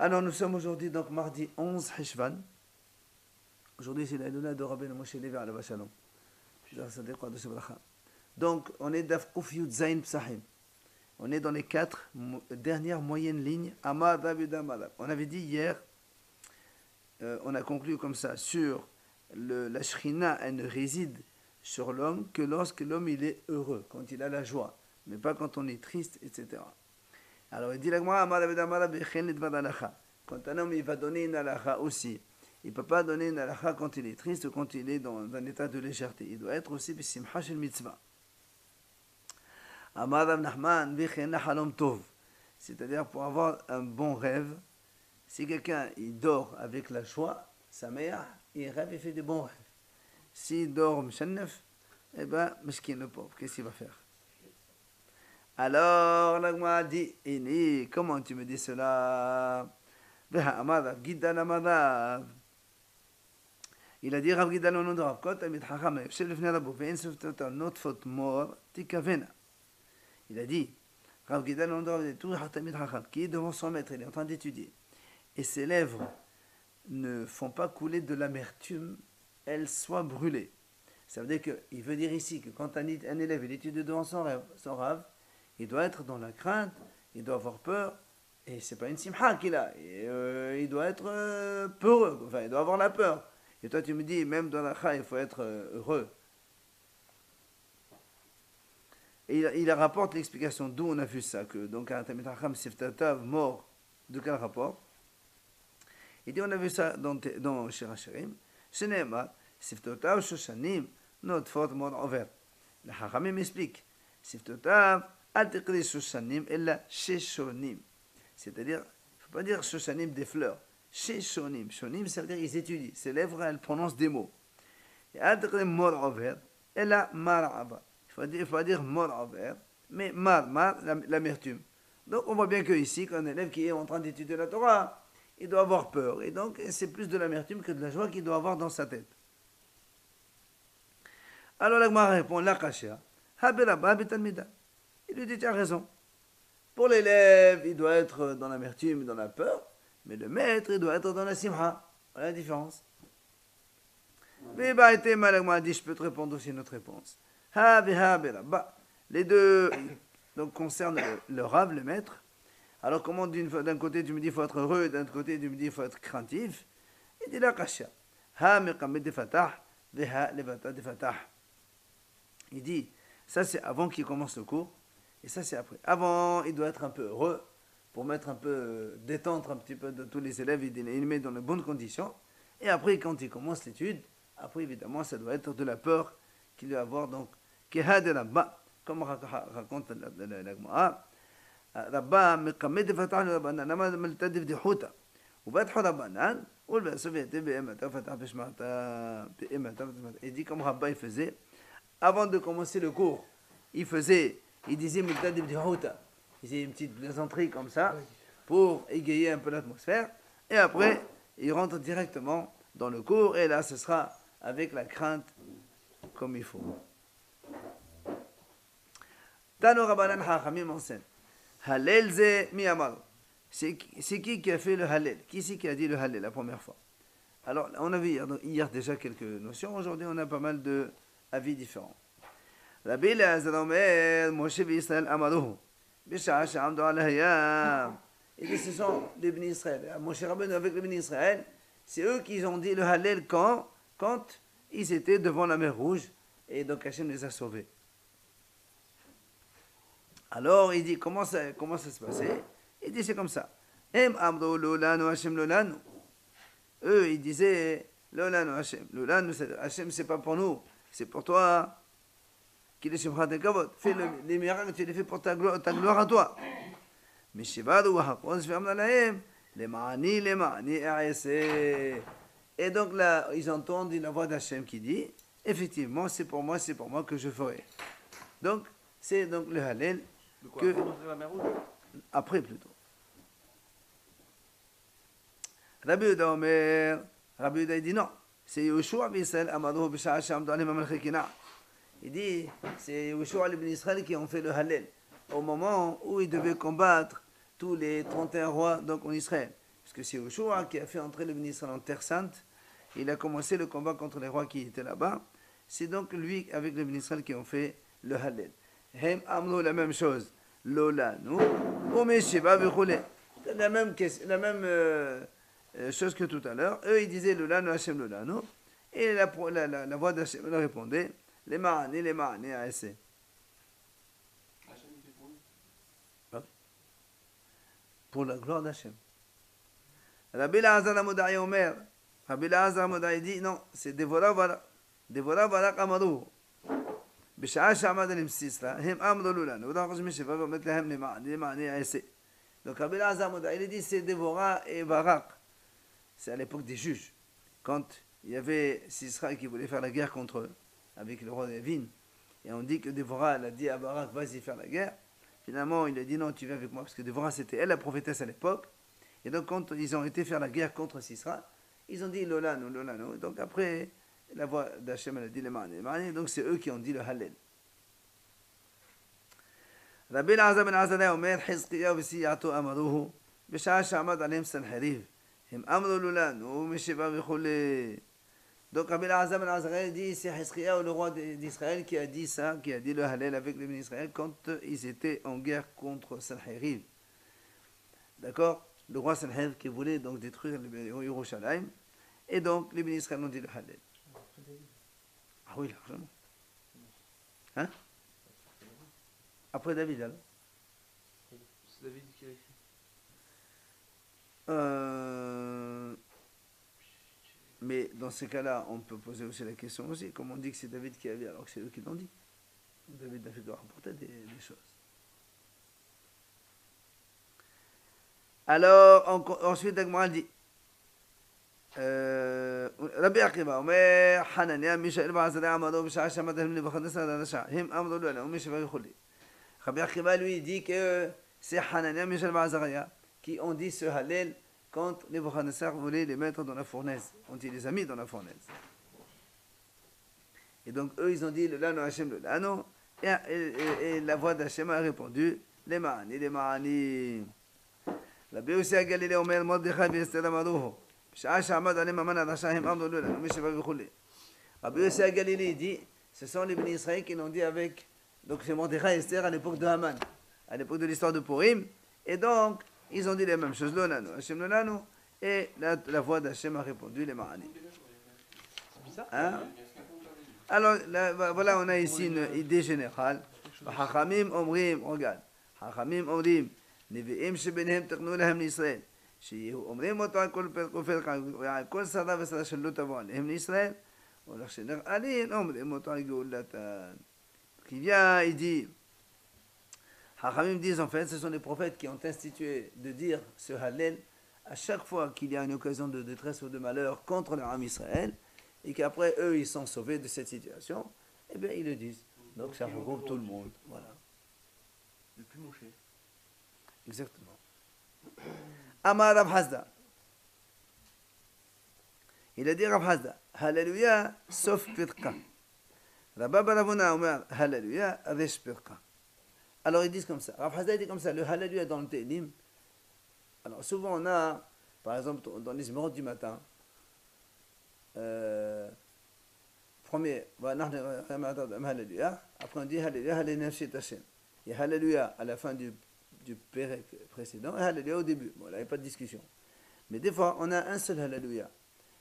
Alors nous sommes aujourd'hui donc mardi 11 Hishvan. Aujourd'hui c'est l'Aïdouna de Rabbeinu Moshe Levi Alav Shalom. Donc on est d'Afkouf Yud Zain Psahim. On est dans les 4 dernières moyennes lignes. Amad Abud Amad. On avait dit hier, on a conclu comme ça, sur la Shrina, elle ne réside sur l'homme que lorsque l'homme il est heureux, quand il a la joie, mais pas quand on est triste, etc. Alors il dit quand un homme il va donner une halakha aussi, il ne peut pas donner une halakha quand il est triste ou quand il est dans un état de légèreté. Il doit être aussi b'simcha shel mitzvah. C'est-à-dire pour avoir un bon rêve, si quelqu'un il dort avec la joie, sa mère, il rêve et fait des bons rêves. S'il dort mshannef, eh bien, meskin le pauvre, qu'est-ce qu'il va faire? Alors, l'agma dit, comment tu me dis cela? Il a dit, Rav Gidal, on Rav Kot, Amit Hacham, Yefshel Lefnei Rabbo, Ve'en Softotar, Notfot Mor, Tikavena. Il a dit, Rav Gidal, on Rav, tout Hatamit Hacham, qui est devant son maître, il est en train d'étudier. Et ses lèvres ne font pas couler de l'amertume, elles soient brûlées. Ça veut dire qu'il veut dire ici que quand un élève il étudie devant son rave, il doit être dans la crainte, il doit avoir peur, et c'est pas une simha qu'il a. Et, il doit être peureux, enfin il doit avoir la peur. Et toi tu me dis, même dans la kha, il faut être heureux. Et il rapporte l'explication d'où on a vu ça, que donc un Tamid Hacham Siftatav mort, de quel rapport? Il dit on a vu ça dans Shir HaShirim, Shene'emar, Siftotav Shoshanim, Notfot Mor Over. Le Hachamim explique, Siftotav Al Tiqri Shoshanim Ella Sheshonim. C'est-à-dire, il ne faut pas dire Shoshanim des fleurs. Sheshonim. Shonim, ça veut dire ils étudient. Ses lèvres, elles prononcent des mots. Et Al Tiqri Mor Over, Ella Mar'aba. Il faut pas dire Mor Over, mais Mar, l'amertume. Donc on voit bien que ici, quand un élève qui est en train d'étudier la Torah, il doit avoir peur. Et donc, c'est plus de l'amertume que de la joie qu'il doit avoir dans sa tête. Alors, l'Agmara répond, la kasha, habirabba bitalmida. Il lui dit, tu as raison. Pour l'élève, il doit être dans l'amertume, dans la peur, mais le maître, il doit être dans la simha. Voilà la différence. Mais bah, l'Agmara dit, je peux te répondre aussi une autre réponse. Habirabba. Les deux donc, concernent le rave, le maître. Alors comment d'un côté tu me dis il faut être heureux, d'un côté tu me dis il faut être craintif? Il dit la kasha. Il dit, ça c'est avant qu'il commence le cours, et ça c'est après. Avant, il doit être un peu heureux, pour mettre un peu, détendre un petit peu de tous les élèves, il les met dans de bonnes conditions. Et après, quand il commence l'étude, après évidemment, ça doit être de la peur qu'il doit avoir. Donc, comme raconte la Gemara, رباه مقمد فتح له ربنا لما ملتدف دي حوته وفتح ربنا والبأس فيه بإما فتح بشمعتا بإما il dit comme Rabba il faisait avant de commencer le cours il disait ملتدف دي حوته il faisait une petite plaisanterie comme ça pour égayer un peu l'atmosphère et après il rentre directement dans le cours et là ce sera avec la crainte comme il faut. Tano Rabbanan Hachamim enseigne Hallel ze mi amar. C'est qui a fait le Hallel? Qui c'est qui a dit le Hallel la première fois? Alors, on a vu hier déjà quelques notions. Aujourd'hui, on a pas mal d'avis différents. Rabbi Elazar Omer, Moshe Israël Amaruhu. Bisha Shamdu Alayam. Et dit, ce sont les Bnei Israël. Moshe Rabbeinu avec les Bnei Israël, c'est eux qui ont dit le Hallel quand ils étaient devant la mer Rouge. Et donc Hachem les a sauvés. Alors, il dit, comment ça se passait? Il dit, c'est comme ça. Eux, ils disaient, Lolanu Hashem. Lolanu, Hashem, c'est pas pour nous, c'est pour toi. Fais les miracles, tu les fais pour ta gloire à toi. Mais et donc là, ils entendent la voix d'Hachem qui dit, effectivement, c'est pour moi que je ferai. Donc, c'est donc le Hallel. Que après plutôt. Rabbi Yehuda Omer, Rabbi Yehuda dit non, c'est Yoshua Israël Amadohu B'Sha'a She'amdu Aleim Amalchei Kina. Il dit c'est Yoshua et Ibn Israël qui ont fait le Hallel au moment où ils devaient combattre tous les 31 rois donc en Israël. Parce que c'est Yoshua qui a fait entrer le ministre en Terre Sainte. Il a commencé le combat contre les rois qui étaient là-bas. C'est donc lui, avec le ministre, qui ont fait le Hallel. Hem Amro, la même chose. Lola, nous. Omesheba, Bechoulé. La même chose que tout à l'heure. Eux, ils disaient Lola, nous, Hachem, Lola, nous. Et la voix d'Hachem leur répondait les Ma'ani, à essayer. Pour la gloire d'Hachem. Rabbi Elazar Amodai Omer. Rabbi Elazar Amodai dit non, c'est Dévorah Barak Amadou. בשעה שעמד עליהם סיסרא, הם אמרו לו לנו, ודאו חושבים שבא ואומרת להם למעני העשה. Donc Rabbi Elazar Amodai, il dit c'est Dévorah et Barak. C'est à l'époque des juges. Quand il y avait Sisra qui voulait faire la guerre contre eux, avec le roi Yavin, et on dit que Dévorah, elle a dit à Barak, vas-y faire la guerre. Finalement, il a dit non, tu viens avec moi, parce que Dévorah, c'était elle la prophétesse à l'époque. Et donc, quand ils ont été faire la guerre contre Sisra, ils ont dit Lolano, Lolano. Donc après, la voix d'Hachem, elle a dit les Ma'ani. Donc c'est eux qui ont dit le Hallel. Rabbi Elazar ben Azariah Omer, Hizkiyahu v'siyatu amaruhu, b'sha'a sha'amad alayhim Sanheriv, him amru Lolano, Mesheba v'chole. Donc Rabbi Elazar ben Azariah dit, c'est Hizkiyahu, le roi d'Israël, qui a dit ça, qui a dit le Hallel avec les bénis d'Israël quand ils étaient en guerre contre Sanheriv. D'accord? Le roi Sanheriv qui voulait donc détruire Yerushalayim. Et donc les bénis d'Israël ont dit le Hallel. Ah oui, largement. Hein? Après David, alors? C'est David qui a écrit. Mais dans ces cas-là, on peut poser aussi la question aussi, comme on dit que c'est David qui a dit, alors que c'est eux qui l'ont dit. David a fait de rapporter des choses. Alors, ensuite, Dagmar dit Rabbi Akiva, Omer, Hanania, Mishaël, Ba'azariah, Amado, B'sha'a, Shamadahim, Nebuchadnezzar, Radasha, Him, Amdo, Lala, Omesheva, Yichuli. Rabbi Akiva, lui, dit que c'est Hanania, Mishaël, Ba'azariah qui ont dit ce Hallel quand Nebuchadnezzar voulait les mettre dans la fournaise, quand il les a mis dans la fournaise. Et donc, eux, ils ont dit le Lano, Hachem, le Lano, et la voix d'Hachem a répondu les Ma'ani. Rabbi Yossi Galilée Omer Mordechai Esther Amaruho. Bisha'a sha'amad alayhim Haman Radasha him amru lana Mesheva v'chule. Rabbi Yossi Galilée dit, ce sont les bénis Israël qui l'ont dit avec, donc c'est Mordechai et Esther à l'époque de Haman, à l'époque de l'histoire de Purim, et donc ils ont dit les mêmes choses, Lolano, Hachem Lolano, et la voix d'Hachem a répondu les Ma'ani. Hein? Alors là, voilà, on a ici une idée générale. Hachamim Omrim, regarde, Hachamim Omrim. נביאים שביניהם תקנו להם לישראל, שיהיו אומרים אותו על כל שרה ושרה שלא תבוא עליהם לישראל, ולך שנראה לי, אומרים אותו על גאולתן. Qui vient, il dit, Hachamim disent en fait, ce sont les prophètes qui ont institué de dire ce Hallel à chaque fois qu'il y a une occasion de détresse ou de malheur contre le Ram Israël, et qu'après eux ils sont sauvés de cette situation, eh bien ils le disent. Donc ça regroupe tout le monde. Voilà. Depuis Moshe. Exactement. Amar Rav Hasda. Il a dit Rav Hasda, Hallelujah, sauf Pirka. Rabba Baravona Omer, Hallelujah, Resh Pirka. Alors ils disent comme ça. Rav Hasda dit comme ça, le Hallelujah dans le Télim. Alors souvent on a, par exemple dans les numéros du matin, premier, Hallelujah, après on dit Hallelujah, Hallelujah, Hashem. Il y a Hallelujah à la fin du pérec précédent et Hallelujah au début. Bon, là, il n'y a pas de discussion. Mais des fois, on a un seul Hallelujah.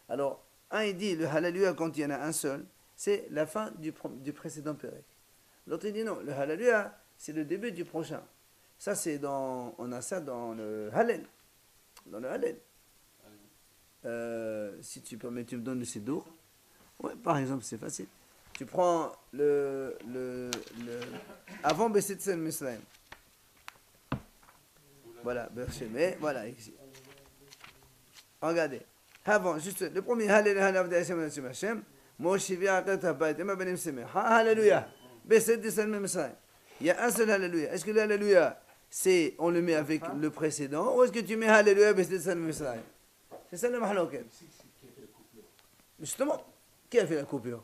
Alors, un, il dit le Hallelujah quand il y en a un seul, c'est la fin du précédent pérec. L'autre, il dit non, le Hallelujah, c'est le début du prochain. Ça, c'est on a ça dans le Hallel. Dans le Hallel. Si tu permets, tu me donnes le Siddur. Ouais, par exemple, c'est facile. Tu prends avant Bessetzel Misraim. Voilà, Bershemé, voilà ici. Regardez. Avant, juste le premier Hallelujah Hashem Hashem. Moshe vient benim semeh. Hallelujah. Bessetzel Misraim. Il y a un seul Hallelujah. Est-ce que le Hallelujah, on le met avec le précédent, ou est-ce que tu mets Hallelujah Bessetzel Misraim? C'est ça le mahloket. Justement, qui a fait la coupure?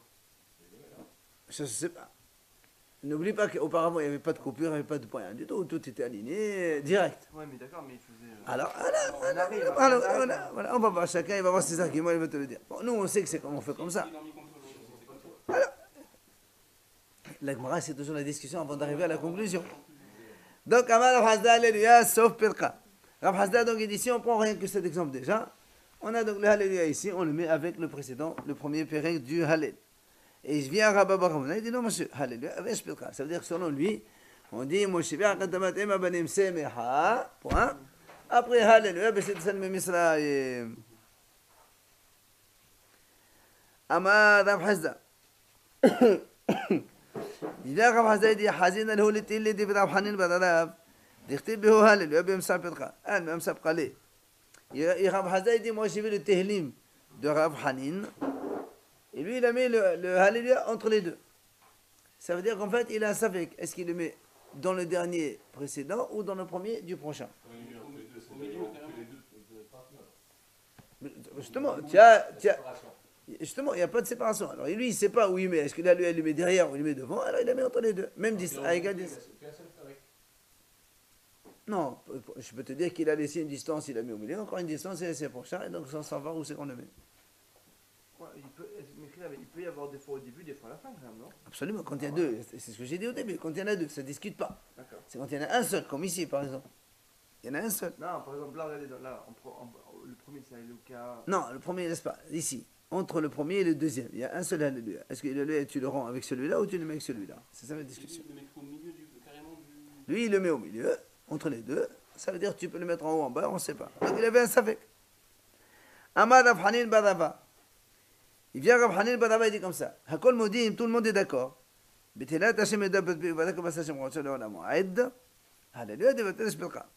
Je ne sais pas. N'oublie pas qu'auparavant, il n'y avait pas de coupure, il n'y avait pas de point du tout. Tout était aligné direct. Ouais, mais d'accord, mais il faisait. Alors, On arrive, voilà, on va voir chacun, il va voir ses arguments, il va te le dire. Bon, nous, on sait que c'est comme on fait comme ça. La Gemara, c'est toujours la discussion avant d'arriver à la conclusion. Donc, Amar Rav Hasda, Alléluia, sauf Pirka. Rav Hasda, donc, il dit, si on prend rien que cet exemple déjà, on a donc le Alléluia ici, on le met avec le précédent, le premier pérec du Hallel. Et je viens à Rabba Baramona, il dit, non, monsieur, Alléluia, avec Pirka. Ça veut dire que selon lui, on dit, Moshe Bi'akatamat Ema Banim Semeha, point. Après Alléluia, Besed Salme Misraïm. Amar Rav Hasda. إذا رب حزيدي حزين له لتيلي دي براب حنين بدراف ديختي به هالل يبي مسابق أنا مسابق عليه يا رب حزيدي moi j'ai vu le tehlim de Rav Hanin et lui il a mis le Hallelujah entre les deux. Ça veut dire qu'en fait il a un safek, est-ce qu'il le met dans le dernier précédent ou dans le premier du prochain? Justement, justement, il n'y a pas de séparation. Alors lui, il ne sait pas où il met. Est-ce que là, lui, il le met derrière ou il le met devant? Alors il la met entre les deux. Même 10, à égal 10. Non, je peux te dire qu'il a laissé une distance, il a mis au milieu, encore une distance, il a laissé prochain, et donc sans savoir où c'est qu'on le met. Ouais, il peut y avoir des fois au début, des fois à la fin, quand même, non? Absolument, quand il y a deux, c'est ce que j'ai dit au début, quand il y en a deux, ça ne discute pas. D'accord. C'est quand il y en a un seul, comme ici par exemple. Il y en a un seul. Non, par exemple, là, regardez, là, le premier, c'est Alléluia. Non, le premier, n'est-ce pas? Ici. Entre le premier et le deuxième, il y a un seul Alléluia. Est-ce que l'Alléluia, tu le rends avec celui-là ou tu le mets avec celui-là? C'est ça la discussion. Lui, il le met au milieu, entre les deux. Ça veut dire que tu peux le mettre en haut, en bas, on ne sait pas. Donc il avait un safek. Amar Rav Hanin Badava. Il vient Rav Hanin Badava, il dit comme ça. Hakol Modim, tout le monde est d'accord. Betelat Hashem Edabet Be'ivada Kabas Hashem Rotsa Le'olam Mo'ed. Alléluia, Devatel Shpilka.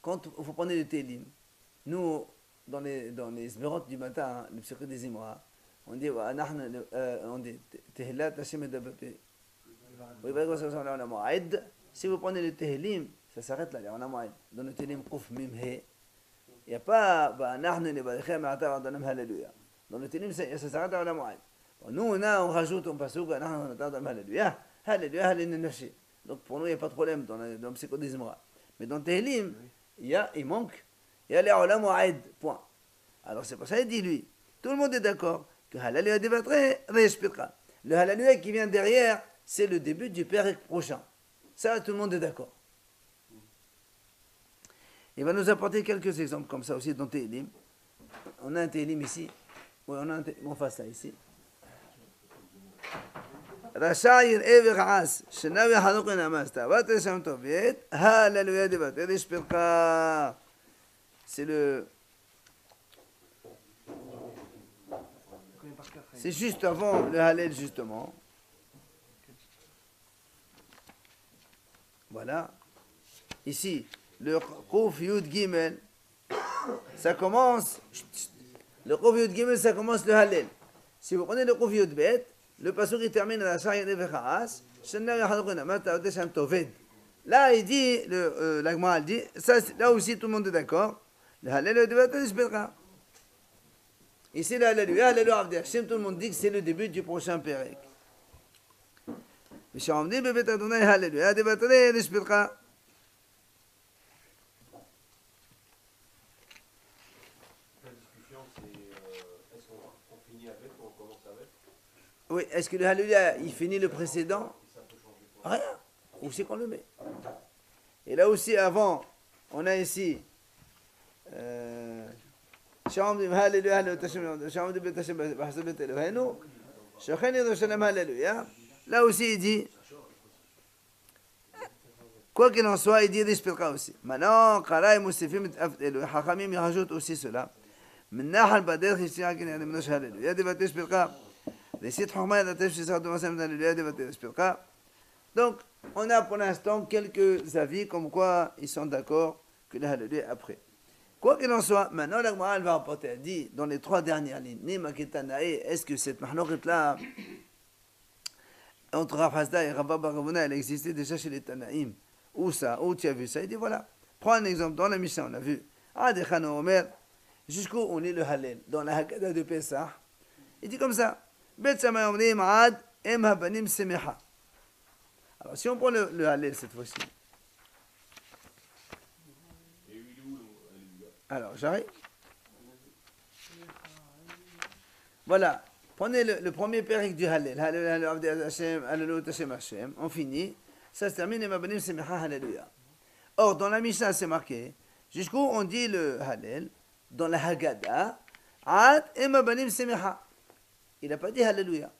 Quand il faut prendre le télim, nous, dans les sberotes du matin, le secret des Imra, on dit Tehillat Hashem Edabet. Si vous prenez le tehlim, ça s'arrête là, on a moyen. Dans le tehlim, Quf Mim He, il n'y a pas dans le tehlim, ça s'arrête là, on a moyen. Nous, on rajoute un pasouk, Alléluia, Alléluia, Alléluia. Donc pour nous, il n'y a pas de problème dans le psycho des Imra. Mais dans le tehlim, il manque, il y a les olam wa'id, point. Alors c'est pour ça qu'il dit lui, tout le monde est d'accord que Alléluia débattre, respirera. Le Alléluia qui vient derrière, c'est le début du pérec prochain. Ça, tout le monde est d'accord. Il va nous apporter quelques exemples comme ça aussi dans Tehillim. On a un Tehillim ici. Oui, on a un Tehillim. On fasse ça ici. Rasha'ir ever as. Shenavi hanukin amasta. Vatel sham toviet. Hallelujah devatel ishpirka. C'est le... C'est juste avant le Hallel, justement. Voilà. Ici, le Quf Yud Gimel, ça commence. Le Quf Yud Gimel, ça commence le Hallel. Si vous prenez le Quf Yud Bet, le passage il termine à la Sha'ir Evecha'as. Là, il dit, la Gemara dit, ça, là aussi tout le monde est d'accord. Le Hallel le Devatel Ishpirka. Ici, le Hallel, tout le monde dit que c'est le début du prochain Pérec. ושעומדים בבית אדוני הללויה דבטלי לשפילך. Oui, est-ce que le Hallelujah, il finit le précédent? Rien. Où c'est qu'on le met? Et là aussi, avant, on a ici שעומדים הללויה הללויה שעומדים בית השם בחסד בית אלוהינו שוכן ירושלים הללויה. Là aussi, il dit, quoi qu'il en soit, il dit Rishpilka aussi. Maintenant, Kara et Moussifim, Hachamim, ils rajoutent aussi cela. Maintenant, Al-Bader, Christian, qui n'est pas de Hallelujah, il y a des bâtés Rishpilka. Les sites Chorma, il y a des bâtés Rishpilka. Donc, on a pour l'instant quelques avis comme quoi ils sont d'accord que le Hallelujah est après. Quoi qu'il en soit, maintenant, la Gemara va rapporter, elle dit, dans les trois dernières lignes, Nima Ketanae, est-ce que cette Mahnorit-là, entre Rav Hasda et Rabba Baravona, elle existait déjà chez les Tanaïm. Où ça? Où tu as vu ça? Il dit voilà. Prends un exemple dans la Mishnah, on a vu. Adechano Omer, jusqu'où on est le Hallel. Dans la Haggadah de Pesach, il dit comme ça. Bet Samay Omrim Ad Em habanim semecha. Alors, si on prend le Hallel cette fois-ci. Alors, j'arrive. Voilà. Prenez le premier périque du Hallel. Hallel, Avdi Hashem, Hallelu Hashem Hashem. On finit. Ça se termine. Em habanim semecha, Alléluia. Or, dans la Mishnah, c'est marqué. Jusqu'où on dit le Hallel. Dans la Haggadah. Ad em habanim semecha. Il n'a pas dit Alléluia.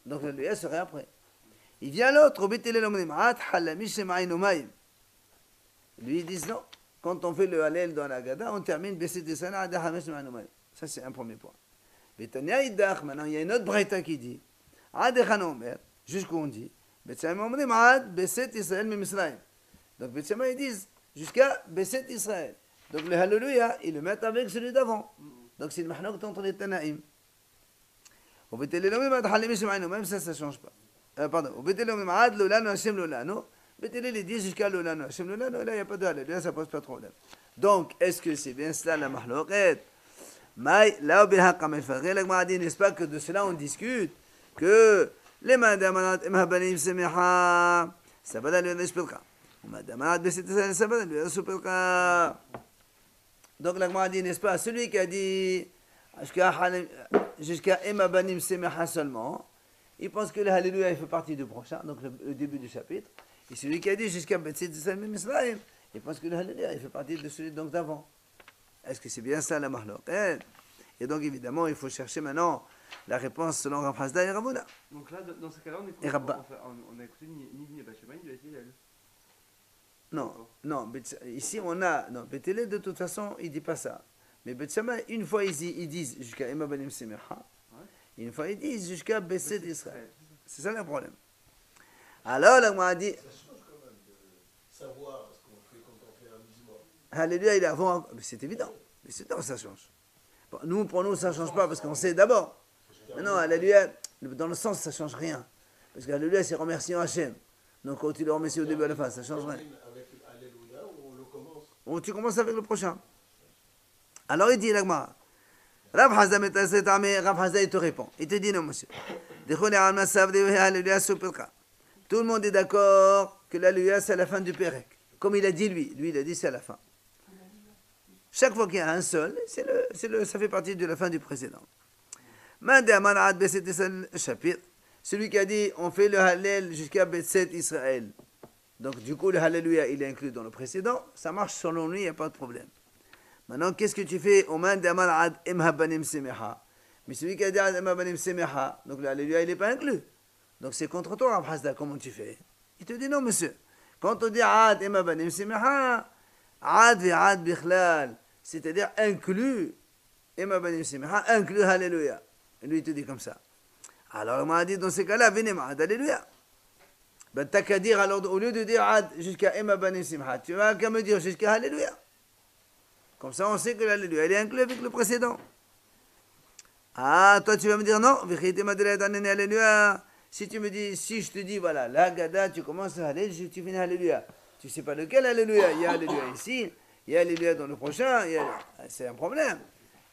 Donc, l'Alléluia serait après. Il vient l'autre. Lui, ils disent non. Quand on fait le Hallel dans la Haggadah, on termine. Ça, c'est un premier point. Maintenant, il y a une autre braïta qui dit, jusqu'où on dit, donc Beth Shammai, ils disent, jusqu'à Beset Israël. Donc le Hallelujah, ils le mettent avec celui d'avant. Donc c'est le mahnok entre les Tanaïm. Même ça ne change pas. Pardon. Ils disent jusqu'à Lolano, Hashem Lolano, là il n'y a pas de Hallelujah, ça ne pose pas de problème. Donc, est-ce que c'est bien cela la mahloket? Là, au Bilhaqam el-Fadri, n'est-ce pas que de cela on discute que les madamanat imhabanim semecha, ça va dans le neshpilka. Madamanat besit ça va dans le supilka. Donc, la Gemara dit, n'est-ce pas, celui qui a dit jusqu'à imhabanim semecha seulement, il pense que le Hallelujah il fait partie du prochain, donc le début du chapitre. Et celui qui a dit jusqu'à besit Israël, il pense que le Hallelujah il fait partie de celui donc d'avant. Est-ce que c'est bien ça la mahloket? Et donc évidemment, il faut chercher maintenant la réponse selon Rav Hasda et Ravuna. Donc là, dans ce cas-là, on a écouté ni Beth Shammai ni Beth Hillel. Non, ici on a... Non, Beth Hillel de toute façon, il ne dit pas ça. Mais Beth Shammai, une fois ils disent jusqu'à Ema Banim Semecha, une fois ils disent jusqu'à Beset Israël. C'est ça le problème. Alors, là, on a dit... Ça change quand même de savoir ce qu'on fait quand on fait un musulman. Alléluia, il est avant. Mais c'est évident. Mais c'est évident, ça change. Bon, nous, pour nous, ça ne change pas parce qu'on sait d'abord. Mais non, Alléluia, dans le sens, ça ne change rien. Parce qu'Alléluia, c'est remerciant Hachem. Donc, quand tu le remercies au début à la fin, ça ne change rien. Avec Alléluia, on le commence. Ou tu commences avec le prochain. Alors, il dit, l'agma. Rav Hazda, Rav Hazda, il te répond. Il te dit, non, monsieur. Tout le monde est d'accord que l'Alléluia, c'est à la fin du Pérec. Comme il a dit lui. Lui, il a dit c'est à la fin. Chaque fois qu'il y a un seul, ça fait partie de la fin du précédent. Chapitre. Celui qui a dit on fait le Hallel jusqu'à Beset Israël. Donc du coup le Hallelujah il est inclus dans le précédent. Ça marche selon lui, il n'y a pas de problème. Maintenant qu'est-ce que tu fais? Mais celui qui a dit Ad Emhabanim Semecha, donc le Hallelujah il n'est pas inclus. Donc c'est contre toi Rav Hasda, comment tu fais? Il te dit non monsieur. Quand on dit Ad Emhabanim Semecha, Ad ve'ad bichlal, c'est-à-dire inclus Emhabanim Semecha, inclus Hallelujah. Et lui il te dit comme ça. Alors il m'a dit dans ces cas-là, venez Ad Alléluia. Ben t'as qu'à dire alors au lieu de dire Ad jusqu'à Emhabanim Semecha, tu vas qu'à me dire jusqu'à Alléluia. Comme ça on sait que l'Alléluia il est inclus avec le précédent. Ah toi tu vas me dire non, Alléluia. Si tu me dis, si je te dis, voilà, la Gada, tu commences à aller, tu finis Alléluia. Tu ne sais pas lequel Alléluia. Il y a Alléluia ici, il y a Alléluia dans le prochain, c'est un problème.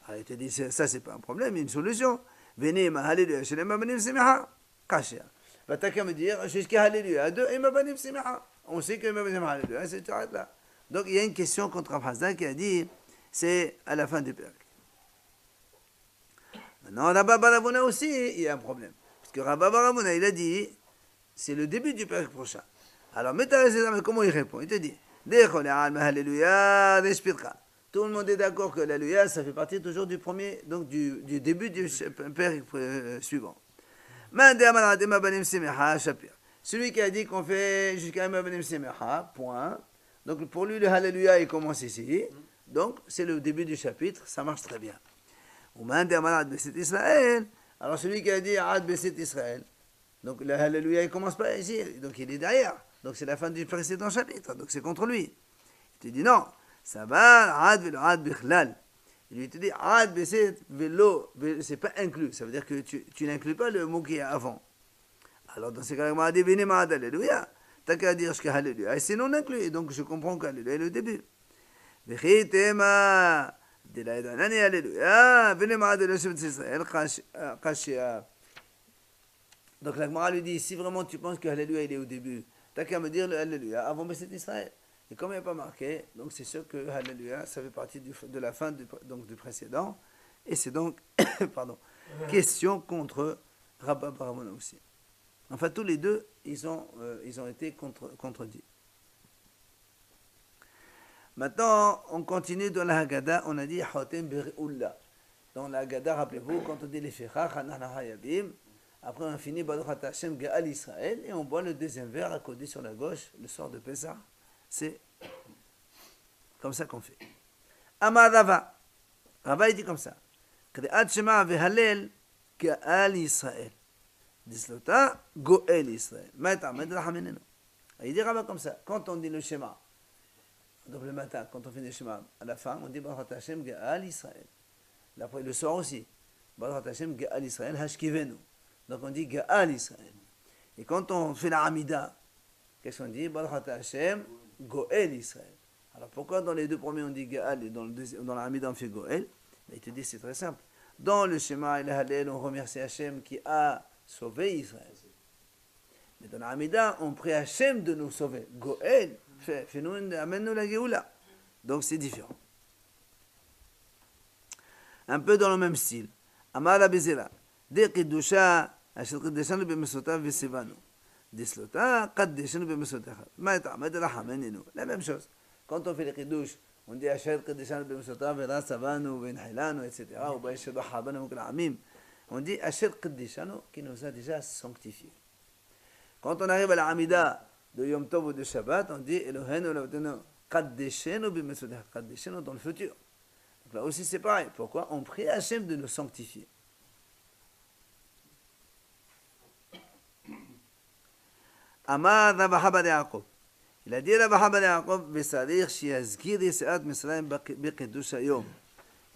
Alors il te dit, ça c'est pas un problème, il y a une solution. Venez, ma Alléluia, je l'ai banim semecha, kashia. Bah t'as qu'à me dire, jusqu'à Alléluia, deux, et ma banim semecha. On sait que ma banim Alléluia, c'est arrête là. Donc il y a une question contre Rav Hasda qui a dit, c'est à la fin du période. Maintenant, là-bas, Baravona aussi, il y a un problème. Que Rabba Baramona, il a dit, c'est le début du période prochain. Alors, comment il répond? Il te dit, tout le monde est d'accord que l'Alléluia, ça fait partie toujours du premier, donc du début du période suivant. Celui qui a dit qu'on fait jusqu'à Banim Semecha, point. Donc, pour lui, le Alléluia, il commence ici. Donc, c'est le début du chapitre, ça marche très bien. C'est Israël. Alors celui qui a dit Ad Beset Israël, donc le Hallelujah il commence pas ici, donc il est derrière. Donc c'est la fin du précédent chapitre, donc c'est contre lui. Il te dit non, ça va, Ad Velo Ad Bichlal. Il lui te dit Ad Beset Velo, c'est pas inclus, ça veut dire que tu n'inclus pas le mot qui est avant. Alors dans ces cas-là, il m'a dit Venez Ad Alléluia, t'as qu'à dire que Hallelujah, et c'est non inclus, et donc je comprends qu'Alléluia est le début. Vechitema. Alléluia. Venez m'aider le chef d'Israël. Kashia. Donc la Gemara lui dit, si vraiment tu penses que Alléluia il est au début, t'as qu'à me dire le Alléluia avant Besset Israël. Et comme il n'y a pas marqué, donc c'est sûr que Alléluia, ça fait partie de la fin donc du précédent. Et c'est donc, pardon, question contre Rabba Baramona aussi. Enfin, tous les deux, ils ont été contredits. Maintenant, on continue dans la Haggadah, on a dit Hotem Beri'ullah. Dans la Haggadah, rappelez-vous, quand on dit les Fechach, Hanana Hayabim, après on finit Baruch Hashem Ga'al Israël, et on boit le deuxième verre à côté sur la gauche, le soir de Pessah. C'est comme ça qu'on fait. Amar Rava. Rava, il dit comme ça. Kri'at Shema ve'halel Ga'al Israël. Dislota Go'el Israël. Ma'et Ahmed Rahaminenu. Il dit Rava comme ça. Quand on dit le Shema, donc le matin, quand on fait le Shema, à la fin, on dit Baruch Hashem Ga'al Israël. Après, le soir aussi. Baruch Hashem Ga'al Israël Hashkivenu. Donc on dit Ga'al Israël. Et quand on fait la Hamida, qu'est-ce qu'on dit? Baruch Hashem Go'el Israël. Alors pourquoi dans les deux premiers on dit Ga'al et dans la Hamida on fait Go'el? Il te dit c'est très simple. Dans le Shema et le Hallel, on remercie Hashem qui a sauvé Israël. Mais dans la Hamida, on prie Hashem de nous sauver. Go'el, fais-nous, amène-nous la Géoula. Donc c'est différent. Un peu dans le même style. Amar Abizera. De Kiddusha, Asher Kiddeshanu b'Mesotav v'Sivanu. Dislota, Kaddeshanu b'Mesotav. Ma'eta'amed Rahamaninu. La même chose. Quand on fait les Kiddush, on dit Asher Kiddeshanu b'Mesotav v'Rasavanu v'Inhilanu, etc. Ou b'Eshedu Habanu v'K'la'amim. On dit Asher Kiddeshanu qui nous a déjà sanctifiés. Quand on arrive à la Hamida de Yom Tov ou de Shabbat, on dit Elohenu Elohenu Kaddeshanu b'Mesotav. Kaddeshanu dans le futur. Donc là aussi c'est pareil. Pourquoi? On prie Hashem de nous sanctifier. Amar Rav Haba de Yaakov. Il a dit Rav Haba de Yaakov, Vesarir shiazkir Yetziat Mitzrayim beKiddush hayom.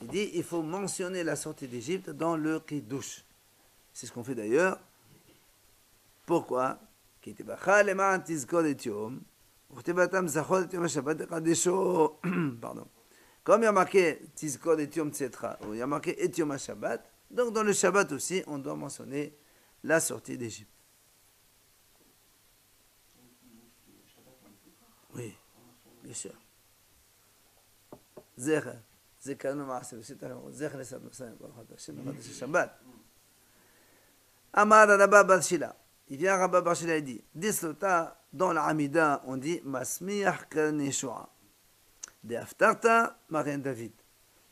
Il dit il faut mentionner la sortie d'Égypte dans le Kiddush. C'est ce qu'on fait d'ailleurs. Pourquoi? Ki tibacha leman tizkor et yom, u'tibatam zachor et yom Shabbat kadesho. Pardon. Comme il y a marqué tizkor et yom tzetra, ou il y a marqué et yom Shabbat, donc dans le Shabbat aussi, on doit mentionner la sortie d'Égypte. Oui, bien sûr. Zecher, Zekarnu Maaseh, Zecher les Sabnosayim, Baruch Hashem, Baruch Shabbat. Amar Rabba bar Shila. Il vient Rabba bar Shila et dit, Dislota, dans la Hamida, on dit Masmiach Keren Yeshua. De Haftarta, Maren David.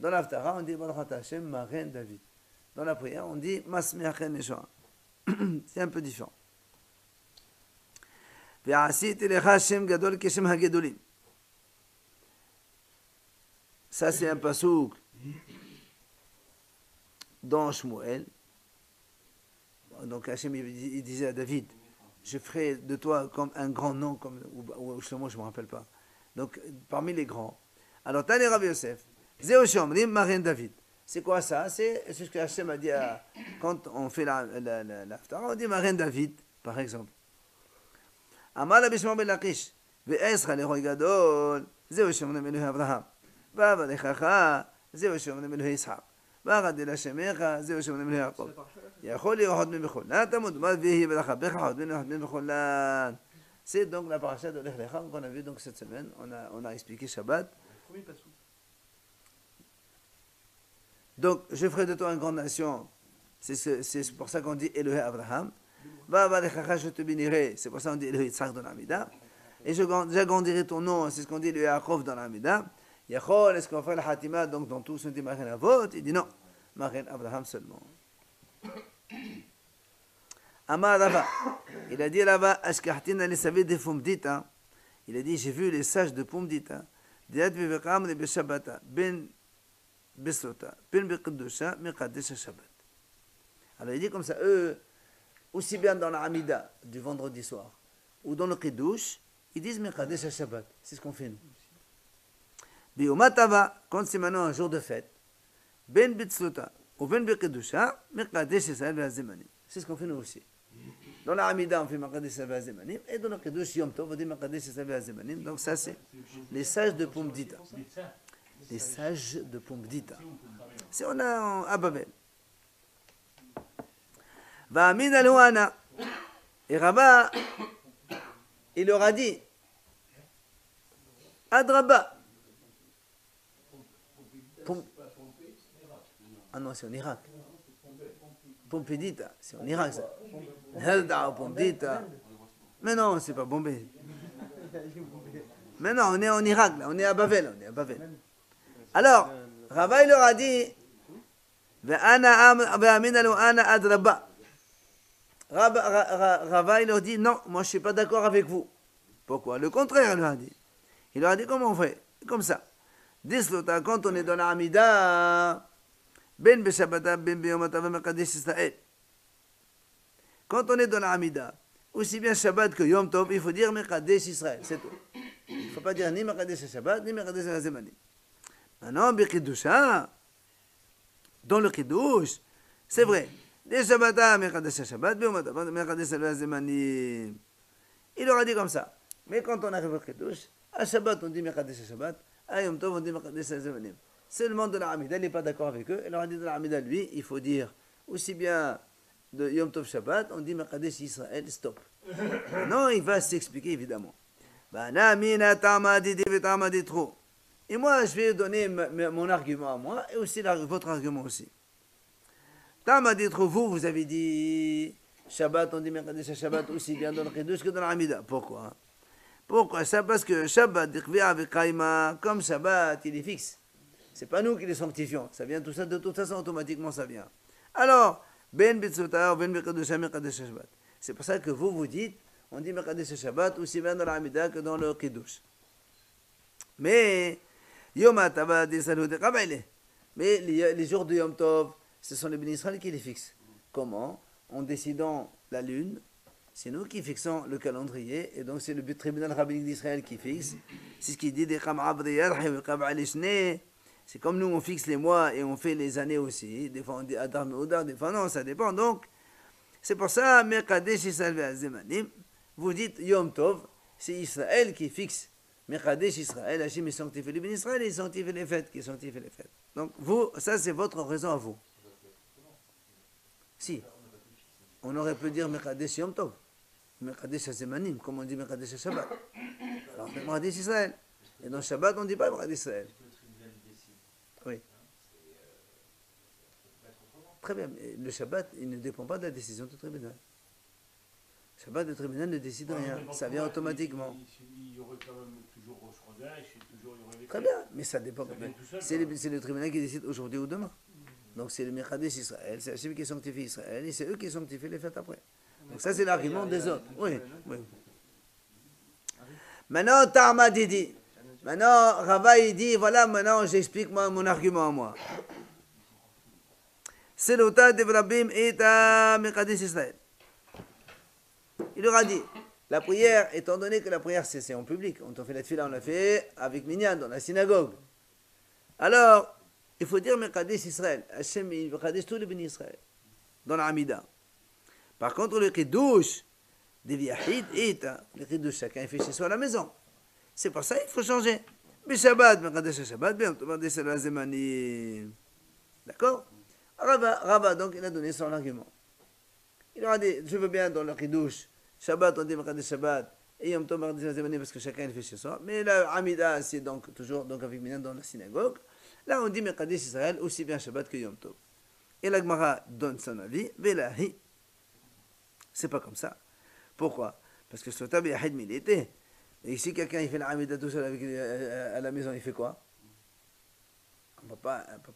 Dans l'Haftara, on dit Baruch Hashem, Maren David. Dans la prière, on dit Masmiach Keren Yeshua. C'est un peu différent. Ça c'est un pasouk dans Shmuel. Donc Hachem il disait à David, je ferai de toi comme un grand nom, comme, ou justement je ne me rappelle pas. Donc parmi les grands. Alors Tani Rav Yosef, Zeo Shomrim Maren David. C'est quoi ça? C'est ce que Hachem a dit quand on fait l'Haftara, on dit Maren David, par exemple. אמר רבי שמעון בן לקיש, ואעזך לאלוהי גדול, זהו שאומרים אלוהי אברהם. ואברכך, זהו שאומרים אלוהי יצחק. ואגדל השמך, זהו שאומרים אלוהי יעקב. יכול להיות מבחולן, תמות מה ויהי ברכה בך, עוד מן מבחולן. C'est donc la paracha de Lech Lecha qu'on a vu donc cette semaine. On a expliqué Shabbat. Donc, je ferai de toi une grande nation. C'est pour ça qu'on dit Elohei Abraham. Je te bénirai, c'est pour ça qu'on dit Elohei Yitzhak dans l'Amida. Et j'agrandirai ton nom, c'est ce qu'on dit Elohei Yaakov dans l'Amida. Yachol, est-ce qu'on fait la Hatima, donc dans tout ce qu'on dit Maren Avot? Il dit non, Maren Abraham seulement. Amar Rava, il a dit là-bas, Ashkahtina les savait de Pumdita. Il a dit, j'ai vu les sages de Pumdita. Diat vivekam le beshabata, ben besota, ben bekiddusha, mekadesha Shabbat. Alors il dit comme ça, eux, aussi bien dans la Hamida du vendredi soir ou dans le Kiddush, ils disent Mekadesh Shabbat. C'est ce qu'on fait nous. Biomatava, quand c'est maintenant un jour de fête, Ben Bitsluta ou Ben Bekidusha, Mekadesh Israël Vazemanim. C'est ce qu'on fait nous aussi. Dans la Hamida, on fait Mekadesh Israël Vazemanim, et dans le Kiddush Yom Tov, on dit Mekadesh Israël Vazemanim. Donc ça, c'est les sages de Pumdita. Les sages de Pumdita. C'est on a à Babel. Va'amin alouana. Et Rava, il leur a dit, Adraba. Ah non, c'est en Irak. Pompédita, c'est en Irak ça. Helda, Pompédita. Mais non, c'est pas Bombay. Mais non, on est en Irak là, on est à Bavel, on est à Bavel. Alors, Rava il leur a dit, Rava il leur dit, non, moi je suis pas d'accord avec vous. Pourquoi? Le contraire, il leur a dit. Il leur a dit, comment on fait? Comme ça. Dislota, quand on est dans la Hamida, ben beshabata, ben beyomata, ben mekadesh Israël. Quand on est dans la Hamida, aussi bien Shabbat que Yom Tov, il faut dire Mekadesh Israël, c'est tout. Il ne faut pas dire ni Mekadesh Shabbat, ni Mekadesh Azemanim. Maintenant, Bechidusha, dans le Kiddush, c'est vrai. Des Shabbata, Mekadesh Shabbat, Beyomata, Mekadesh Azemanim. Il aura dit comme ça. Mais quand on arrive au Kiddush, à Shabbat, on dit Mekadesh Shabbat, à Yom Tov, on dit Mekadesh Azemanim. Seulement de la Hamida, il n'est pas d'accord avec eux. Il leur a dit de la Hamida, lui, il faut dire aussi bien de Yom Tov Shabbat, on dit Mekadesh Israël, stop. Non, il va s'expliquer évidemment. Et moi, je vais donner mon argument à moi et aussi votre argument aussi. Vous avez dit Shabbat, on dit Mekadesh Shabbat aussi bien dans le Kiddush que dans la Hamida. Pourquoi? Pourquoi ça? Parce que Shabbat, comme Shabbat, il est fixe. C'est pas nous qui les sanctifions. Ça vient tout ça, de toute façon, automatiquement, ça vient. Alors, Ben Bitzota, Ben Mekadesh Shabbat. C'est pour ça que vous dites, on dit Mekadesh Shabbat aussi bien dans la Hamida que dans le Kiddush. Mais, Yom HaTavad, mais les jours de Yom Tov, ce sont les bénis Israël qui les fixent. Comment? En décidant la lune, c'est nous qui fixons le calendrier, et donc c'est le tribunal rabbinique d'Israël qui fixe. C'est ce qui dit des c'est comme nous on fixe les mois et on fait les années aussi. Des fois on dit Adar Meudar, des fois non, ça dépend. Donc, c'est pour ça, Mekadesh Israël ve'azemanim, vous dites Yom Tov, c'est Israël qui fixe. Mekadesh Israël, Hachim est sanctifié les bénis Israël et il sanctifie les fêtes, qui sanctifie les fêtes. Donc, vous, ça c'est votre raison à vous. Si, on aurait pu dire Mekadesh Yom Tov, Mekadesh Azemanim, comme on dit Mekadesh Shabbat. Alors, Mekadesh Israël. Et dans Shabbat, on ne dit pas Mekadesh Israël. Oui. Très bien, mais le Shabbat, il ne dépend pas de la décision du tribunal. Le Shabbat, le tribunal ne décide rien, ça vient automatiquement. Il y aurait quand même toujours Rosh Chodesh, il y aurait les Très bien, mais ça dépend. C'est le tribunal qui décide aujourd'hui ou demain. Donc c'est le Mekadesh Israël, c'est Hachem qui sanctifie Israël, et c'est eux qui sanctifient les fêtes après. Donc ça c'est l'argument des autres. Oui, oui. Maintenant, Tarma dit. Maintenant, Rava il dit, voilà, maintenant j'explique mon argument à moi. C'est l'ota de Vrabim et à Mekadesh Israël. Il leur a dit, la prière, étant donné que la prière c'est en public, on fait la tefila, on l'a fait avec Minyan dans la synagogue. Alors, il faut dire Mekadesh Israël. Hachem, il Mekadesh tous les bénis Israël. Dans la Hamida. Par contre, le Kiddush, des Yahid, le Kiddush, chacun fait chez soi à la maison. C'est pour ça qu'il faut changer. Mais Shabbat, Mekadesh Shabbat, bien, Mekadesh Azemanim. D'accord? Rava, donc, il a donné son argument. Il leur a dit, je veux bien dans le Kiddush, Shabbat, on dit Mekadesh Shabbat, et Yom Tov, Mekadesh Azemanim, parce que chacun il fait chez soi. Mais la Hamida, c'est donc toujours donc, avec Minyan dans la synagogue. Là, on dit Mekadesh Israël, aussi bien Shabbat que Yom Tov. Et la Gemara donne son avis, Velahi. C'est pas comme ça. Pourquoi? Parce que Sota B'Yahid Milité. Et si quelqu'un il fait la Hamida tout seul à la maison, il fait quoi? On peut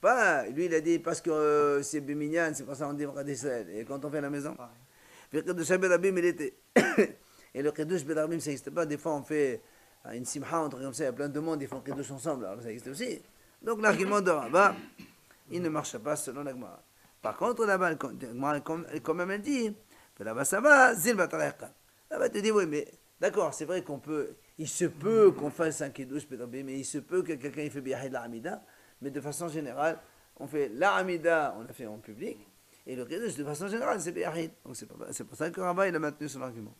pas. Lui, il a dit parce que c'est Béminyan, c'est pour ça qu'on dit Mekadesh Israël. Et quand on fait à la maison, Kiddush Berabim, il était. Et le Kiddush Berabim, ça n'existe pas. Des fois, on fait une simcha, un truc comme ça, il y a plein de monde, ils font Kiddush ensemble. Alors ça existe aussi. Donc l'argument de Rava, il ne marche pas selon la Gemara. Par contre, là-bas, quand même, elle dit, là-bas, ça va, Zilbatareka. Là-bas, tu dis, oui, mais d'accord, c'est vrai il se peut qu'on fasse un Kiddush Berabim, mais il se peut que quelqu'un il fait B'Yahid la Hamida, mais de façon générale, on fait la Hamida, on l'a fait en public, et le Kiddush, de façon générale, c'est B'Yahid. Donc c'est pour ça que Rava, il a maintenu son argument.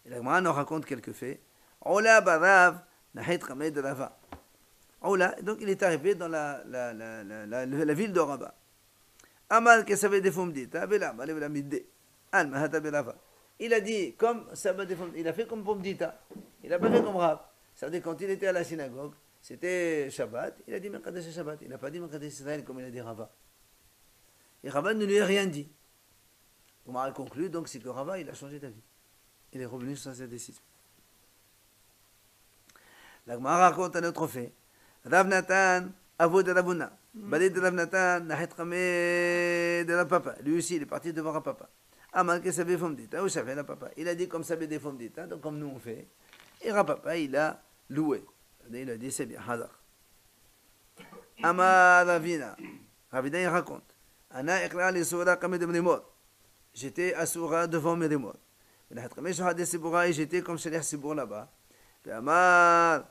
Et la Gemara nous raconte quelques faits. Ola Barav, Nahit Rameh de Rava. Ola, donc il est arrivé dans la ville de Rava. Amal Kesabe de Fumdita, Bela, Malevela Midde, Al Mahata Belava. Il a dit comme Sabbat de Fumdita, il a fait comme Fumdita, il n'a pas fait comme Rav. Ça veut dire quand il était à la synagogue, c'était Shabbat, il a dit Mekadesh Shabbat, il n'a pas dit Mekadesh Israël comme il a dit Rava. Et Rava ne lui a rien dit. On a conclu donc c'est que Rava il a changé d'avis. Il est revenu sur sa décision. La Gemara raconte un autre fait. Rav Natan, avou de Ravuna. Balé de Rav Natan, Nahet Ramé de la papa. Lui aussi il est parti devant un papa. Amal que Sabé Fomdita, ou Sabé la papa. Il a dit comme Sabé des Fomdita, donc comme nous on fait. Et Rapapa il a loué. Il a dit c'est bien, Hadar. Amal Ravina. Ravina il raconte. Ana Ekra li Soura Kamé de Mrimor. J'étais à Soura devant Mrimor. J'étais comme chez les Sibour là-bas. Puis Amar,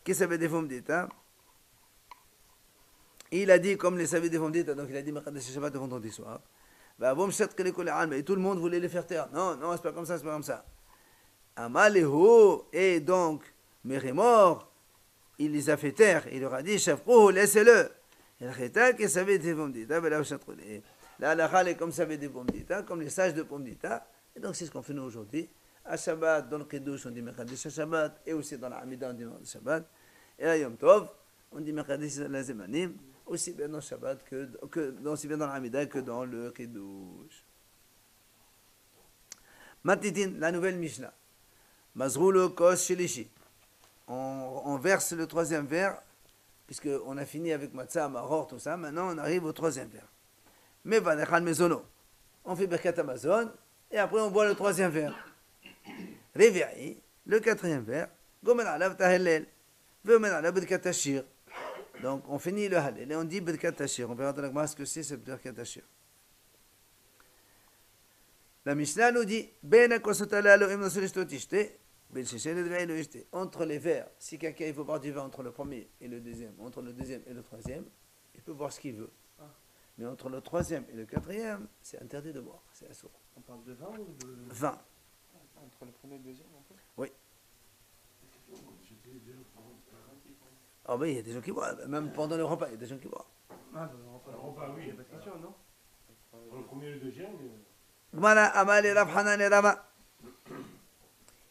qui savait des femmes d'État. Il a dit comme les savait des femmes d'État, donc il a dit Makadesh Shabbat de vendredi soir. Et tout le monde voulait les faire taire. Non, non, c'est pas comme ça, c'est pas comme ça. Amar Leho, et donc Mrimor, il les a fait taire. Il leur a dit Shafro, laissez-le. Et le qui savait des femmes d'État, la halakha est comme savait des pommes d'État, comme les sages de pommes d'État. Et donc c'est ce qu'on fait nous aujourd'hui. À Shabbat, dans le Kiddush, on dit Mekadesh Shabbat, et aussi dans la Hamida, on dit Mekadesh Shabbat. Et à Yom Tov, on dit Mekadesh Lazemanim, aussi bien dans Shabbat aussi bien dans la Hamida que dans le Kiddush. Matitin, la nouvelle Mishnah. Mazroulo Kos Shelishi. On verse le troisième verre, puisqu'on a fini avec Matzah, Maror, tout ça. Maintenant, on arrive au troisième verre. Mais Vanechal Mezono. On fait Birkat Amazon. Et après, on boit le troisième verre. Réveillé, le quatrième verre. Gomen alav tahellel. Vemen alav Birkat Hashir. Donc, on finit le Hallel et on dit Birkat Hashir. On verra dans la Gemara ce que c'est cette Birkat Hashir. La Mishnah nous dit Ben kosotala lo im nasolishto tishte. Ben shishel edvei lo ishte. Entre les verres, si quelqu'un il faut boire du vin entre le premier et le deuxième, entre le deuxième et le troisième, il peut boire ce qu'il veut. Mais entre le troisième et le quatrième, c'est interdit de boire. C'est assourd. On parle de vin ou de... Vin. Entre le premier et le deuxième, on peut. Oui. Ah oui, il y a des gens qui boivent. Même pendant le repas, il y a des gens qui boivent. Ah, le repas, oui. Il n'y a pas de question, non? Pour le premier et le deuxième. Gmara Amal et Rav Hanan et Rava.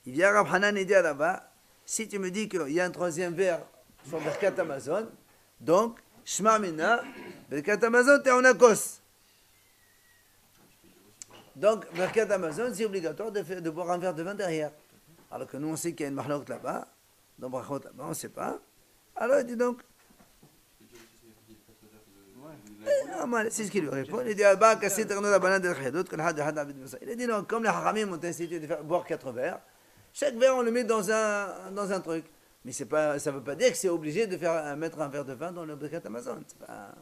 Il vient Rav Hanan et dit à Rava, si tu me dis qu'il y a un troisième verre sur Birkat Amazon, donc, Shma Mina, Birkat Amazon, t'es en Akos. Donc, Birkat Amazon, c'est obligatoire de boire un verre de vin derrière. Alors que nous, on sait qu'il y a une marloque là-bas, dans Brachot là-bas, on ne sait pas. Alors, il dit donc, c'est ce qu'il lui répond. Il dit, il a dit non, comme les haramim ont institué de faire boire 4 verres, chaque verre, on le met dans un truc. Mais ça ne veut pas dire que c'est obligé de mettre un verre de vin dans le Birkat Amazon. C'est pas...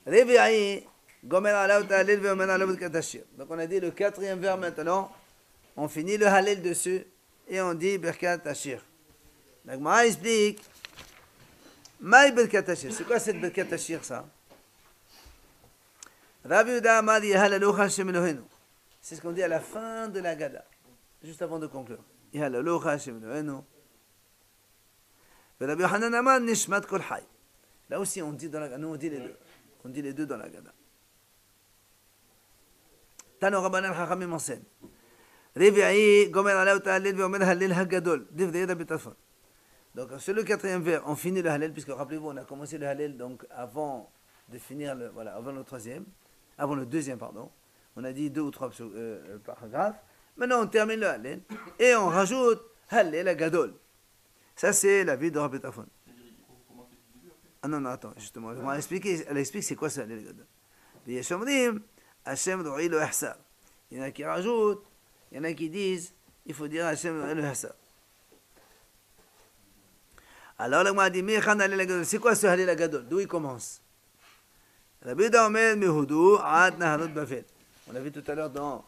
Donc on a dit le quatrième verre maintenant, on finit le Hallel dessus et on dit Birkat Hashir. Donc Maï explique, Maï Birkat Hashir, c'est quoi cette Birkat Hashir ça? Rabbi Yehuda Amar Yehalaluch Hashem Eloheinu. C'est ce qu'on dit à la fin de la Gada, juste avant de conclure. Yehalaluch Hashem Eloheinu. Rabbi Yochanan Amar Nishmat Kol Hay. Là aussi on dit nous on dit les deux. On dit les deux dans la Gada. Tano Rabbanan Chachamim enseigne. Revi'ai gomer alav ta'alil ve'omer halil hagadol. Divrei Rabbi Tarfon. Donc sur le quatrième vers, on finit le Hallel, puisque rappelez-vous, on a commencé le Hallel donc avant de finir avant le deuxième, pardon. On a dit 2 ou 3 paragraphes. Maintenant on termine le Hallel et on rajoute Hallel hagadol. Ça c'est la vie de Rabbi Tarfon. Ah non, attends, justement, elle explique c'est quoi ça, les gars. Il y en a qui rajoutent, il y en a qui disent, il faut dire Hashem le Hassa. Alors, la Gemara dit, c'est quoi ce Halil Agadol? D'où il commence? Rabbi Yehuda Omer Mehudu Ad Naharot Bavel. On l'a vu tout à l'heure dans...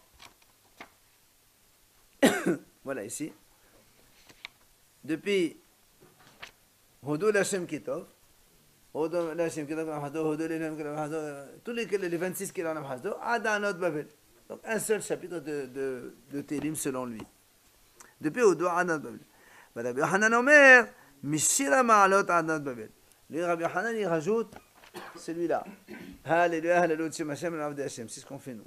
voilà, ici. Depuis Hudu l'Hashem Kitov, tous les 26 qu'il en a Mahazdo, Adanot Babel. Donc un seul chapitre de Télim selon lui. Depuis Odo Adanot Babel. Rabbi Yochanan Omer, Mishira Ma'alot Adanot Babel. Lui, Rabbi Hanan, il rajoute celui-là. Alléluia, Hallelujah, Shem Hashem, Avdei Hashem. C'est ce qu'on fait nous.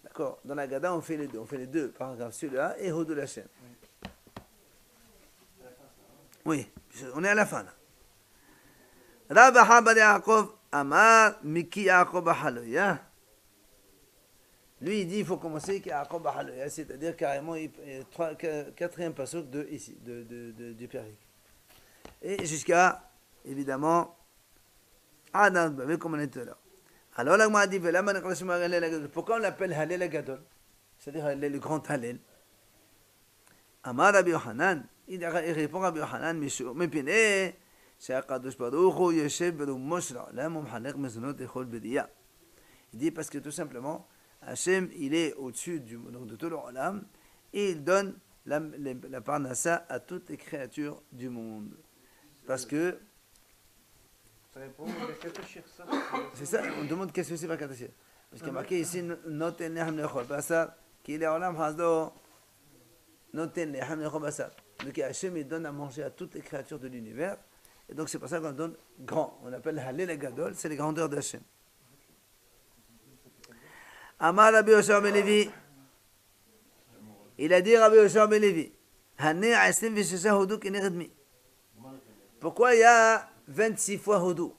D'accord? Dans la Gada, on fait les deux. On fait les deux paragraphes, celui-là et Hodou Hashem. Oui, on est à la fin là. Rabbi Haba Yaakov Amar Miki Yaakov Haloya. Lui, il dit il faut commencer avec Yaakov Haloya, c'est-à-dire carrément quatrième pasuk de ici, du Périk. Et jusqu'à, évidemment, Adam Bavé, comme on était là. Alors, là, m'a dit pourquoi on l'appelle Halel Agadol, c'est-à-dire le grand Halel. Amar Rabbi Yohanan, il répond Rabbi Yohanan, Mepine, שהקדוש ברוך הוא יושב ברומו של העולם ומחלק מזונות לכל בריאה. Il dit parce que tout simplement, Hachem, il est au-dessus donc de tout le Olam et il donne la parnassa à toutes les créatures du monde. Parce que... Ça répond à Katashir, ça. C'est ça, on demande qu'est-ce que c'est par Katashir. Parce qu'il y a marqué ici, Noten lehem lechol basar, qui le Olam hasdo, Noten lehem lechol basar. Donc Hachem, il donne à manger à toutes les créatures de l'univers. Et donc c'est pour ça qu'on donne grand. On appelle Halel Agadol, c'est les grandeurs d'Hachem. Amar Rabbi Yoshua ben Levi. Il a dit Rabbi Yoshua ben Levi. Hané Asim Vishesha Houdou Keneredmi. Pourquoi il y a 26 fois Houdou?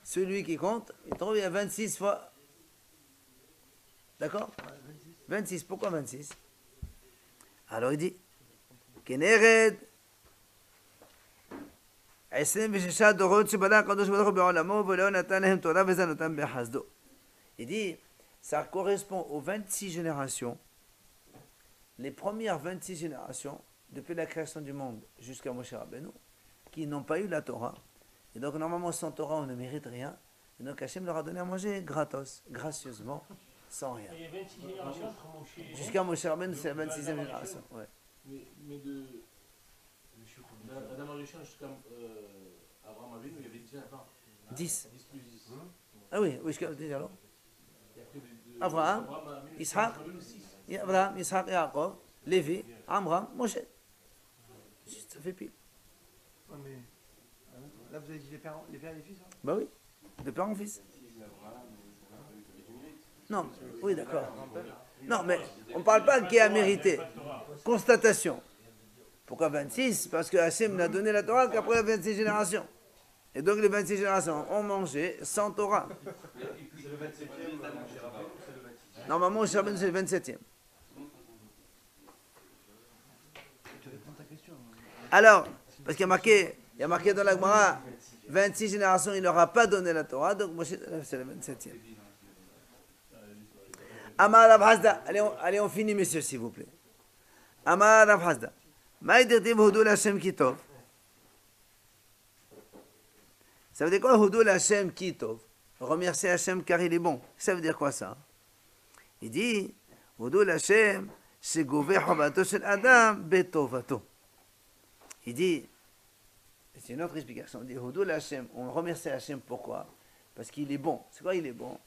Celui qui compte, il trouve il y a 26 fois. D'accord? 26. Pourquoi 26? Alors il dit Kenered. Il dit, ça correspond aux 26 générations, les premières 26 générations, depuis la création du monde jusqu'à Moshe Rabbeinu, qui n'ont pas eu la Torah. Et donc, normalement, sans Torah, on ne mérite rien. Et donc, Hachem leur a donné à manger gratos, gracieusement, sans rien. Il y a 26 générations entre Moshe. Jusqu'à Moshe Rabbeinu, c'est la 26e génération. Ouais. Mais de Adam Arishon jusqu'à Abraham Avinu, il y avait 10 avant. 10. 10 plus 10. Ah oui, oui, jusqu'à alors. Et après Abraham, Ishaq, Abraham, Ishaq, Yaakov, Lévi, Amram, Moshe. Ça fait pile. Ouais, mais là, vous avez dit les pères et les fils, hein? Bah oui, de père en fils. Non, oui, d'accord. Non, mais on ne parle pas qui a mérité. Constatation. Pourquoi 26? Parce que Hachem n'a donné la Torah qu'après la 26 générations. Et donc les 26 générations ont mangé sans Torah. C'est le 27e, c'est le 26e. Normalement, Moshe Rabbeinu, c'est le 27e. Tu réponds à ta question. Alors, parce qu'il y a marqué dans la Gemara, 26 générations, il ne leur a pas donné la Torah, donc Moshe, c'est le 27e. Amar Rav Hasda, allez, on finit, messieurs, s'il vous plaît. Amar Rav Hasda, Maïdirtiv Houdou Hashem Kitov. Ça veut dire quoi, Houdou Hashem Kitov? Remercier Hashem car il est bon. Ça veut dire quoi ça? Il dit, Houdou Hashem, c'est Gouvé Chovato Shel Adam Betovato. Il dit, c'est une autre explication. On dit Houdou Hashem, on remercie Hashem pourquoi? Parce qu'il est bon. C'est quoi il est bon?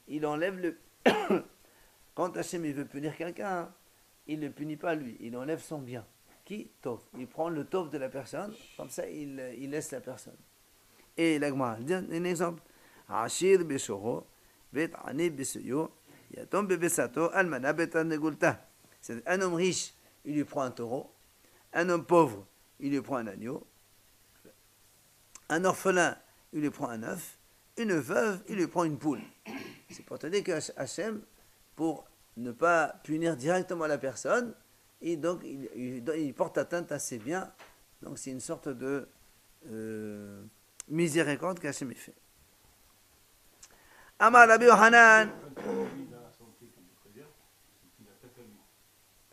Il enlève le. Quand Hashem il veut punir quelqu'un, il ne le punit pas lui, il enlève son bien. Qui? Tov. Il prend le tov de la personne, comme ça il laisse la personne. Et l'Agma, un exemple. Ashir Beshoro, Bet Ani Besuyo, Yatom Bebesato, Almana Betan Negulta. C'est un homme riche, il lui prend un taureau. Un homme pauvre, il lui prend un agneau. Un orphelin, il lui prend un œuf. Une veuve, il lui prend une poule. C'est pour te dire que Hachem, pour ne pas punir directement la personne, et donc il porte atteinte à ses biens. Donc c'est une sorte de miséricorde qu'Hachem fait. Amar Rabbi Yohanan.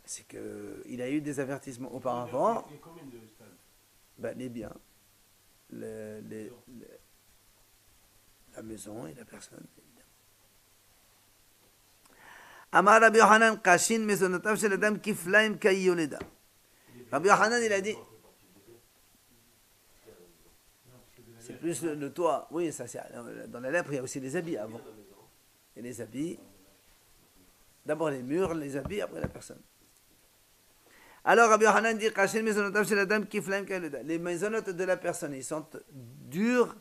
C'est qu'il a eu des avertissements auparavant. Il y a combien de stades? Ben, les biens, la maison et la personne. Amar Rabbi Yohanan Kashin Mesonotav Shel Adam Kiflaim Kayoleda. Rabbi Yohanan il a dit. C'est plus le toit. Oui, ça c'est dans la lèpre, il y a aussi les habits avant. Et les habits. D'abord les murs, les habits, après la personne. Alors Rabbi Yohanan dit Kashin Mesonotav Shel Adam Kiflaim Kayoleda. Les maisonnotes de la personne, ils sont durs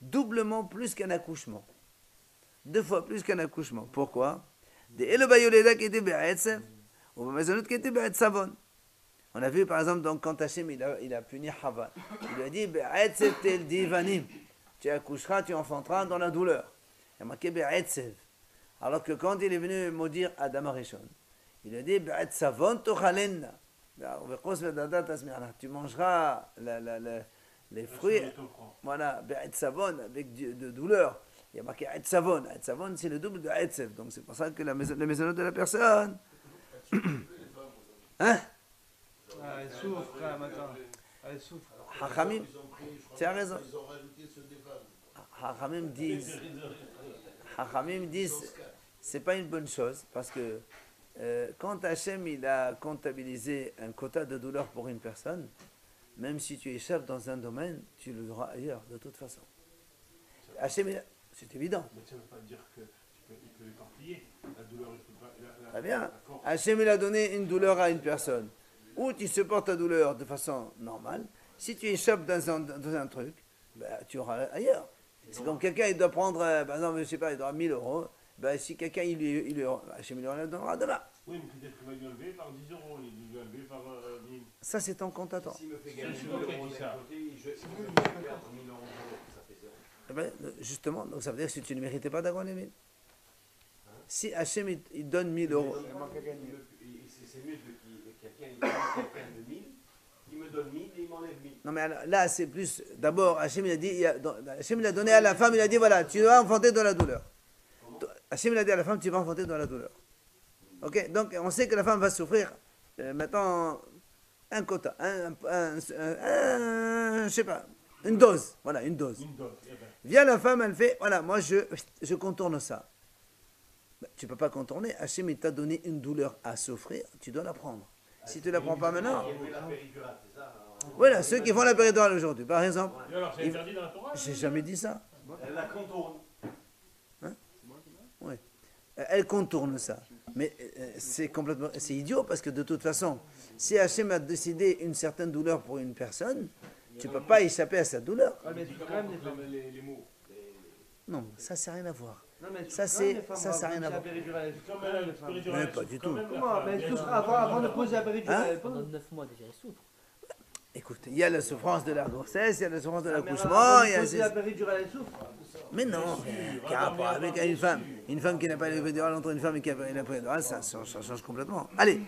doublement plus qu'un accouchement. 2 fois plus qu'un accouchement. Pourquoi? Des Elobayoleda qui était Be'etzev, ou Mazonot qui était Be'etzavon. On a vu par exemple donc, quand Hachem il a puni Hava, il lui a dit Be'etzev tel divanim. Tu accoucheras, tu enfanteras dans la douleur. Il a marqué Be'etzev. Alors que quand il est venu maudire Adam Arishon, il a dit Be'etzavon tochalenna. Tu mangeras les fruits, voilà, Be'etzavon, avec de douleur. Il y a marqué Etzavon. Etzavon, c'est le double de Etzev. Donc c'est pour ça que les maisonnotes de la personne. Hein? Ah, elle souffre, frère, maintenant. Elle souffre. Hachamim, tu as raison. Ils ont rajouté ceux des femmes. Hachamim disent, c'est pas une bonne chose parce que quand Hachem il a comptabilisé un quota de douleur pour une personne, même si tu échappes dans un domaine, tu le auras ailleurs de toute façon. Hachem, c'est évident. Mais ça ne veut pas dire qu'il peut éparpiller. La douleur, il ne peut pas. Très bien. Hachem il a donné une douleur à une personne. Ou tu supportes ta douleur de façon normale. Si tu échappes dans un truc, ben, tu auras ailleurs. C'est comme quelqu'un, il doit prendre, par exemple, je sais pas, il doit 1000 euros. Ben, si quelqu'un, Hachem il le donnera demain. Oui, mais peut-être qu'il va lui enlever par 10 euros, il va lui enlever par 1000. Ça, c'est ton compte à toi. S'il me fait C'est gagner 1000 sûr qu'il euros dit d'un ça. côté, je vais perdre 1000 euros de l'autre, ça fait zéro. Eh ben, justement, donc ça veut dire que si tu ne méritais pas d'avoir les 1000. Si Hachem il donne 1000 euros. C'est mieux que quelqu'un de 1000, il me donne 1000 et il m'enlève 1000. Non mais alors, là c'est plus. D'abord Hachem il a dit, Hachem il a donné à la femme, il a dit voilà, tu vas enfanter dans la douleur. Hachem il a dit à la femme, tu vas enfanter dans la douleur. Ok, donc on sait que la femme va souffrir. Maintenant un quota, je sais pas, une dose, voilà une dose. Une dose. Eh ben, Vient la femme, elle fait, voilà, moi je contourne ça. Ben, tu peux pas contourner. Hachem il t'a donné une douleur à souffrir, tu dois la prendre. Si tu la prends pas maintenant, Il fait la péridurale, c'est ça? voilà, ceux qui font la péridurale aujourd'hui, par exemple, et alors, c'est interdit dans la Torah? j'ai jamais dit ça. Elle la contourne. Oui. Elle contourne ça. Mais c'est complètement, c'est idiot parce que de toute façon, si Hachem a décidé une certaine douleur pour une personne, tu ne peux pas échapper à cette douleur. Ouais, mais tu quand même les femmes. Les mots. Non, ça, c'est rien à voir. Non, mais Ça, quand même, c'est- les femmes ça, ça a vont rien à poser la voir. péridurale, elles souffrent Quand quand même, même, les femmes. péridurale, Mais pas du quand tout. même, Comment? Mais elles bien souffrent sûr. avant de poser la péridurale. elles Pendant posent. 9 mois déjà, elle souffre. Écoute, il y a la souffrance de la grossesse, il y a la souffrance de Ah, mais l'accouchement, avant il y de a... poser la péridurale, elles souffrent. Mais non, quel rapport avec une femme? Une femme qui n'a pas la péridurale entre une femme qui a la péridurale, ça change complètement. Allez,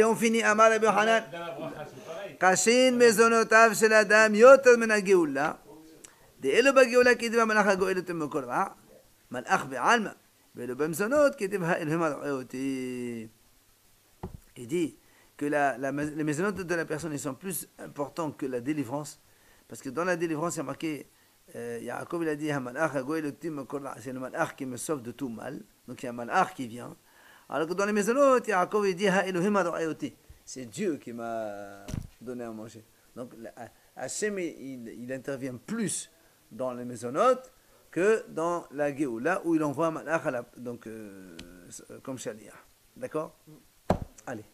on finit. Amar Rabbi Yochanan. Dans la bracha, c'est pareil. קשין מזונותיו של אדם יותר מן הגאולה, דאלו בגאולה כתב המלאך הגואל אותם מכל רע, מלאך בעלמא, ואלו במזונות כתב האלוהים הרואה אותי. Il dit que les maisonnotes de la personne ils sont plus importants que la délivrance, parce que dans la délivrance il y a marqué, Yaakov il a dit, c'est le malach qui me sauve de tout mal, donc il y a un malach qui vient, alors que dans les maisonnotes, Yaakov il dit, Elohim adorai oti. C'est Dieu qui m'a donné à manger. Donc Hachem il intervient plus dans les maisonnotes que dans la Géoula où il envoie un malach donc, comme Shaliach. D'accord? Allez.